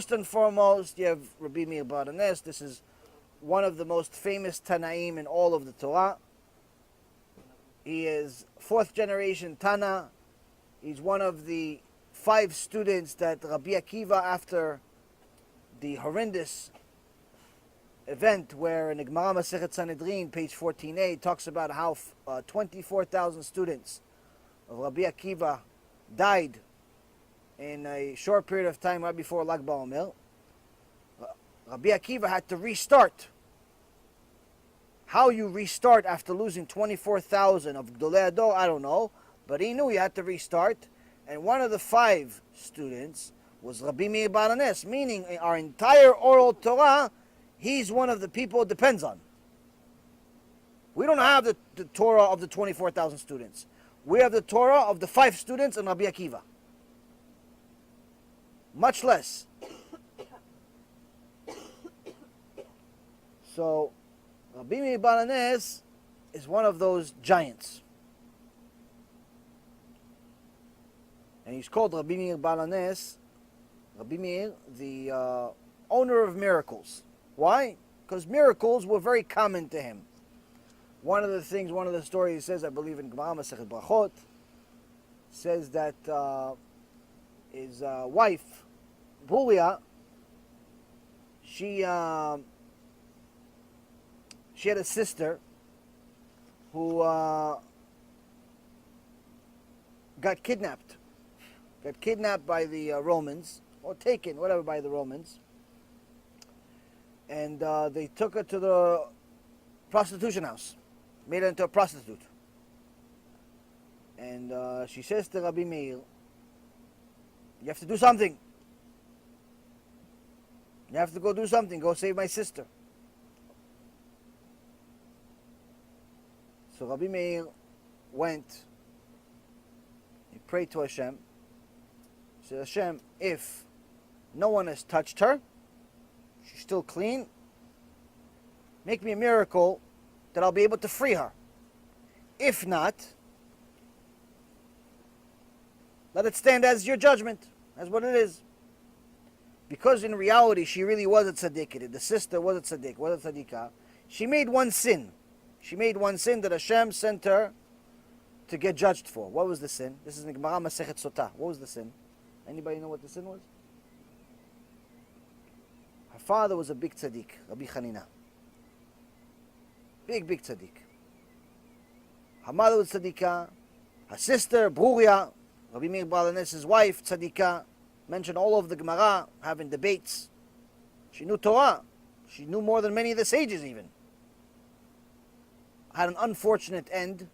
First and foremost, you have Rabbi Meir bar HaNess. This is one of the most famous Tannaim in all of the Torah. He is 4th generation Tana. He's one of the 5 students that Rabbi Akiva, after the horrendous event where in the Gemara Masechet Sanhedrin, page 14a, talks about how 24,000 students of Rabbi Akiva died in a short period of time right before Lag BaOmer. Rabbi Akiva had to restart. How you restart after losing 24,000 of Gdolei Ador, I don't know, but he knew he had to restart. And one of the 5 students was Rabbi Meir bar HaNess, meaning our entire oral Torah, he's one of the people it depends on. We don't have the Torah of the 24,000 students. We have the Torah of the 5 students and Rabbi Akiva. Much less. So, Rabbi Meir bar HaNess is one of those giants. And he's called Rabbi Meir bar HaNess, Rabbi Meir, the owner of miracles. Why? Because miracles were very common to him. One of the stories he says, I believe in Gemara Masechet Brachot, says that his wife, Bulia, she had a sister who got kidnapped. Got kidnapped by the Romans, or taken, whatever, by the Romans. And they took her to the prostitution house, made her into a prostitute. And she says to Rabbi Meir, you have to do something. You have to go do something. Go save my sister. So Rabbi Meir went. He prayed to Hashem. He said, Hashem, if no one has touched her, she's still clean, make me a miracle that I'll be able to free her. If not, let it stand as your judgment, as what it is. Because in reality, she really was a tzaddik. The sister was a tzaddik, was a tzaddikah. She made one sin. She made one sin that Hashem sent her to get judged for. What was the sin? This is in Gemara Masechet Sotah. What was the sin? Anybody know what the sin was? Her father was a big tzaddik, Rabbi Chanina. Big tzaddik. Her mother was tzaddikah. Her sister, Bruria, Rabbi Meir bar HaNess' wife, tzaddikah, mentioned all over the Gemara, having debates. She knew Torah. She knew more than many of the sages even. Had an unfortunate end,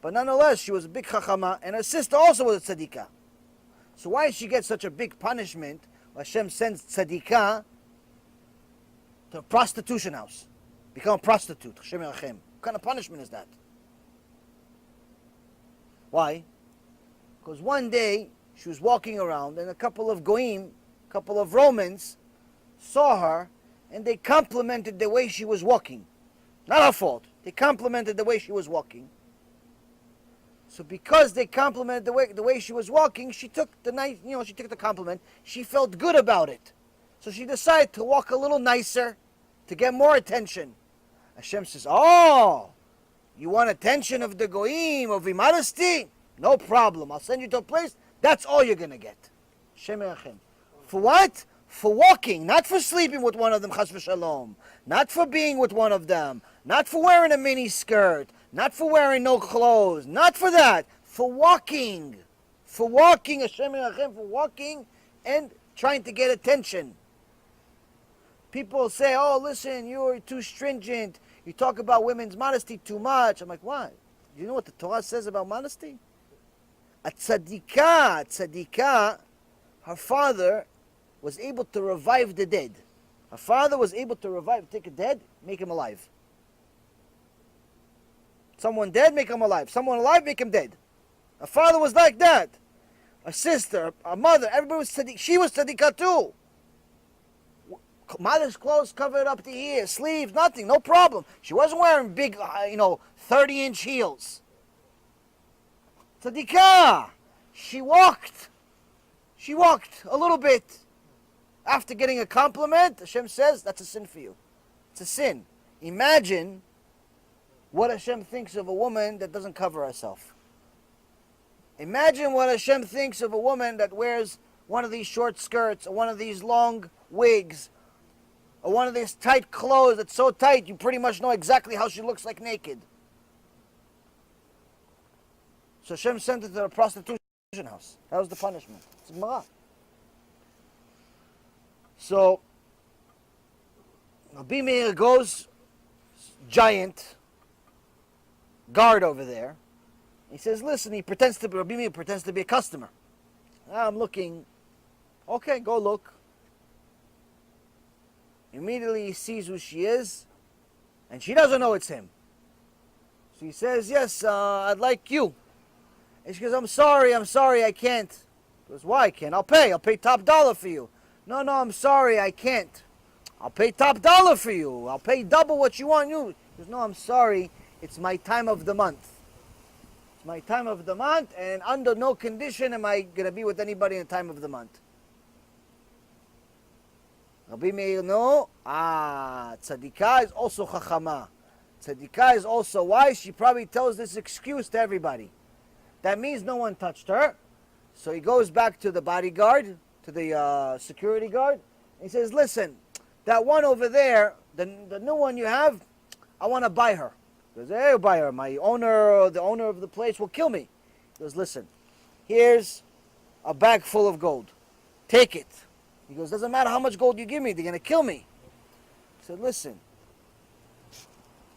but nonetheless, she was a big chachama, and her sister also was a tzaddikah. So why did she get such a big punishment? Hashem sends tzaddikah to a prostitution house. Become a prostitute. Hashem Yerachem. What kind of punishment is that? Why? Because one day, she was walking around, and a couple of goyim, a couple of Romans, saw her, and they complimented the way she was walking. Not her fault. They complimented the way she was walking. So because they complimented the way she was walking, she took she took the compliment. She felt good about it. So she decided to walk a little nicer to get more attention. Hashem says, oh, you want attention of the goyim, of the modesty? No problem. I'll send you to a place. That's all you're going to get. Hashem Yerachem. For what? For walking, not for sleeping with one of them, chas v'shalom. Not for being with one of them. Not for wearing a mini skirt. Not for wearing no clothes. Not for that. For walking. For walking, Hashem Yerachem, for walking and trying to get attention. People say, oh, listen, you're too stringent. You talk about women's modesty too much. I'm like, what? You know what the Torah says about modesty? A tzadikah, her father was able to revive the dead. Her father was able to take a dead, make him alive. Someone dead, make him alive. Someone alive, make him dead. Her father was like that. Her sister, her mother, everybody was tzaddik. She was tzaddikah too. Mother's clothes covered up the ears, sleeves, nothing, no problem. She wasn't wearing big, 30-inch heels. Tzadikah. She walked a little bit. After getting a compliment, Hashem says, that's a sin for you. It's a sin. Imagine what Hashem thinks of a woman that doesn't cover herself. Imagine what Hashem thinks of a woman that wears one of these short skirts, or one of these long wigs, or one of these tight clothes that's so tight you pretty much know exactly how she looks like naked. So Hashem sent her to a prostitution house. That was the punishment. It's Gemara. So Rabbi Meir goes, giant guard over there. He says, listen, Rabbi Meir pretends to be a customer. I'm looking. Okay, go look. Immediately he sees who she is, and she doesn't know it's him. So he says, yes, I'd like you. And she goes, I'm sorry, I can't. He goes, why I can't? I'll pay top dollar for you. No, I'm sorry, I can't. I'll pay top dollar for you. I'll pay double what you want. He goes, no, I'm sorry, it's my time of the month. It's my time of the month, and under no condition am I going to be with anybody in the time of the month. Rabbi Meir, no. Tzadikah is also chachama. Tzadikah is also wise. She probably tells this excuse to everybody. That means no one touched her. So he goes back to the bodyguard, to the security guard. And he says, listen, that one over there, the new one you have, I want to buy her. He goes, hey, buy her. The owner of the place will kill me. He goes, listen, here's a bag full of gold. Take it. He goes, doesn't matter how much gold you give me, they're going to kill me. He said, listen,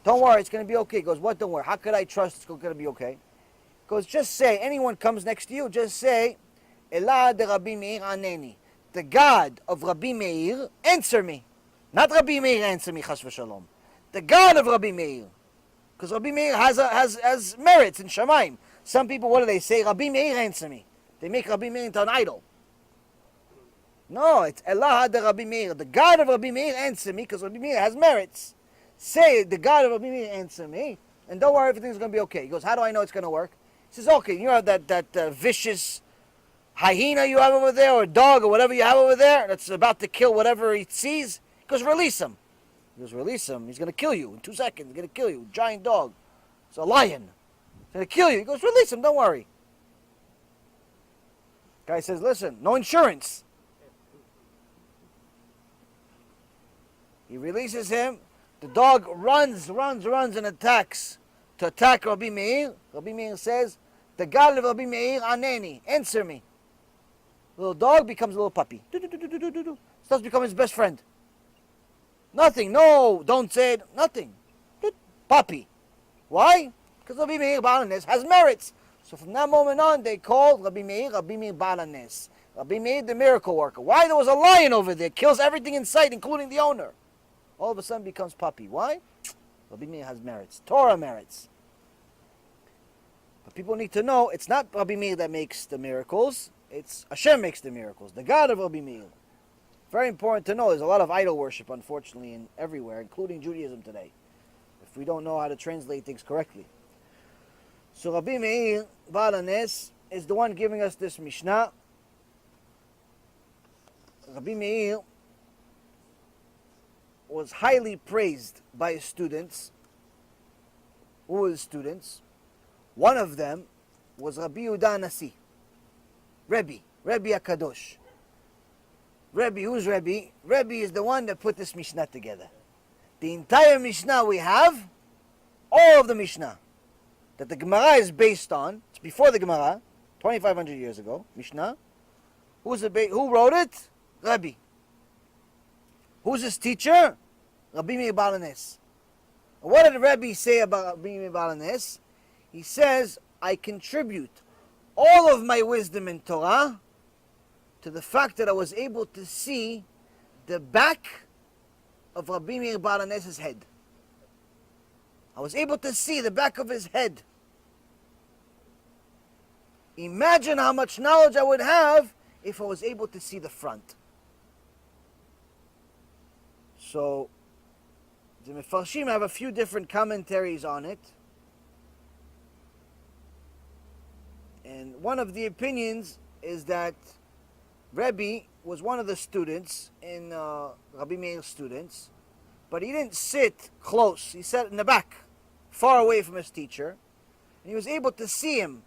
don't worry, it's going to be okay. He goes, what, don't worry, how could I trust it's going to be okay? He goes, just say, anyone comes next to you, just say, Elah de Rabbi Meir aneni. The God of Rabbi Meir, answer me. Not Rabbi Meir answer me, chas v'shalom. The God of Rabbi Meir. Because Rabbi Meir has merits in Shamayim. Some people, what do they say? Rabbi Meir answer me. They make Rabbi Meir into an idol. No, it's Elah de Rabbi Meir. The God of Rabbi Meir answer me, because Rabbi Meir has merits. Say, the God of Rabbi Meir answer me, and don't worry, everything's going to be okay. He goes, how do I know it's going to work? He says, okay, you have that vicious hyena you have over there, or dog, or whatever you have over there, that's about to kill whatever he sees. He goes, release him. He goes, release him. He's going to kill you in 2 seconds. He's going to kill you. Giant dog. It's a lion. He's going to kill you. He goes, release him. Don't worry. Guy says, listen, no insurance. He releases him. The dog runs and attacks to attack Rabbi Meir. Rabbi Meir says, the God of Rabbi Meir, aneni, answer me. Little dog becomes a little puppy. Starts to become his best friend. Nothing, no, don't say it, nothing. Puppy. Why? Because Rabbi Meir Baal HaNess has merits. So from that moment on, they called Rabbi Meir Baal HaNess. Rabbi Meir the miracle worker. Why? There was a lion over there, kills everything in sight, including the owner. All of a sudden becomes puppy. Why? Rabbi Meir has merits. Torah merits. But people need to know, it's not Rabbi Meir that makes the miracles. It's Hashem makes the miracles. The God of Rabbi Meir. Very important to know. There's a lot of idol worship, unfortunately, everywhere, including Judaism today, if we don't know how to translate things correctly. So Rabbi Meir Baal HaNess is the one giving us this Mishnah. Rabbi Meir was highly praised by his students. Who were his students? One of them was Rabbi Yehuda Nasi. Rabbi HaKadosh. Rabbi, who's Rabbi? Rabbi is the one that put this Mishnah together. The entire Mishnah we have, all of the Mishnah, that the Gemara is based on, it's before the Gemara, 2,500 years ago, Mishnah. Who wrote it? Rabbi. Who's his teacher? Rabbi Meir Baal HaNess. What did Rabbi say about Rabbi Meir Baal HaNess? He says, I contribute all of my wisdom in Torah to the fact that I was able to see the back of Rabbi Meir Baal HaNess' head. I was able to see the back of his head. Imagine how much knowledge I would have if I was able to see the front. So, the Mefarshim have a few different commentaries on it. And one of the opinions is that Rabbi was one of the students in Rabbi Meir's students, but he didn't sit close. He sat in the back, far away from his teacher. And he was able to see him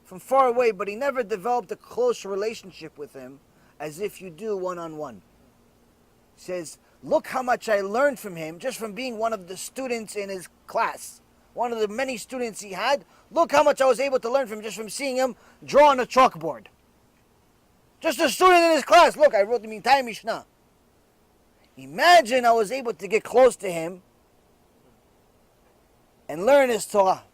from far away, but he never developed a close relationship with him as if you do one-on-one. He says, look how much I learned from him just from being one of the students in his class. One of the many students he had. Look how much I was able to learn from him just from seeing him draw on a chalkboard. Just a student in his class. Look, I wrote the entire Mishnah. Imagine I was able to get close to him and learn his Torah.